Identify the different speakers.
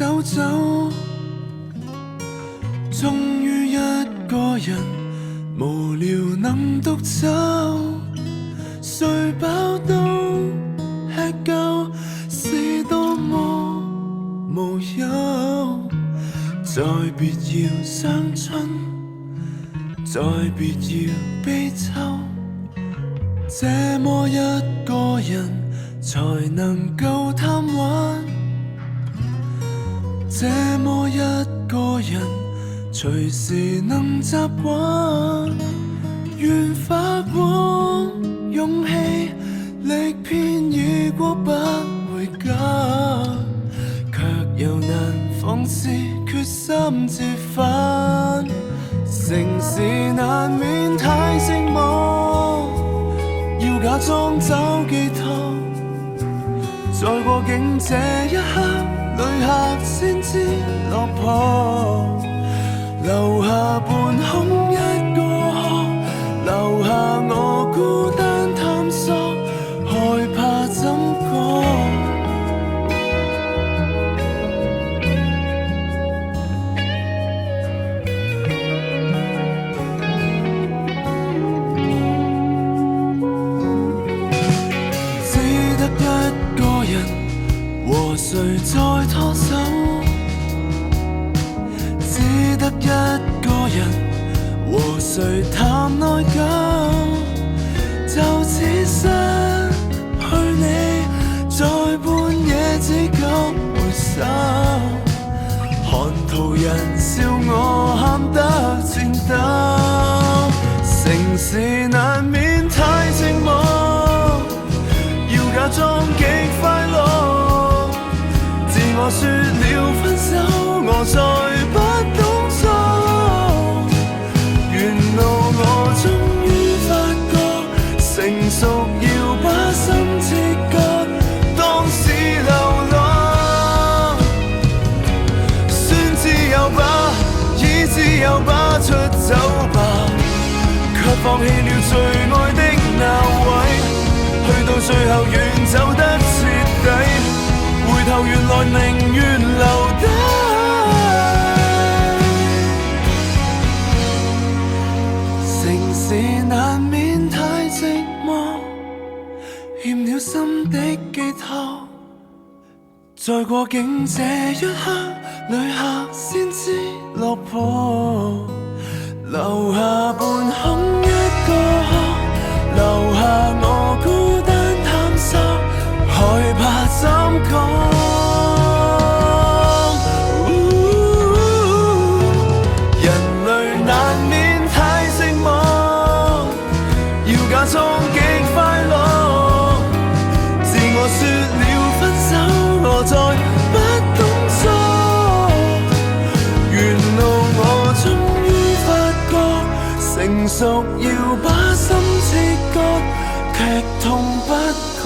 Speaker 1: 走走，終於一個人無聊能獨走，睡飽都吃夠，是多麼無憂。再別要傷春，再別要悲秋，這麼一個人才能夠貪玩，這麼一個人隨時能習慣。願花光勇氣，力遍已過不回家，卻又難放肆決心折返。城市難免太寂寞，要假裝找寄託，在過境這一刻，旅客先知落魄，留下半空一個殼，留下我孤單探索，害怕怎講。只得一個人，和誰在拖手？只得一個人，和誰談內疚？就此失去你，在半夜只敢回首，看途人笑我喊得顫抖。城市難免太寂寞，要假裝極快樂，自我說了分手，我再不懂錯。原來我終於發覺，成熟要把心切割，當是流浪。算自由吧，已自由吧，出走吧，卻放棄了最愛的那位。去到最後遠走得徹底，回頭原來寧願留低。城市難免太寂寞，欠了心的寄託，在過境這一刻，旅客先知落魄，留下半空一個殼，留下我孤單探索，害怕怎講。人類難免太寂寞，要假裝極快樂，自我說了分手，我再不懂錯。原來我終於發覺，成熟要把心切割，劇痛不講。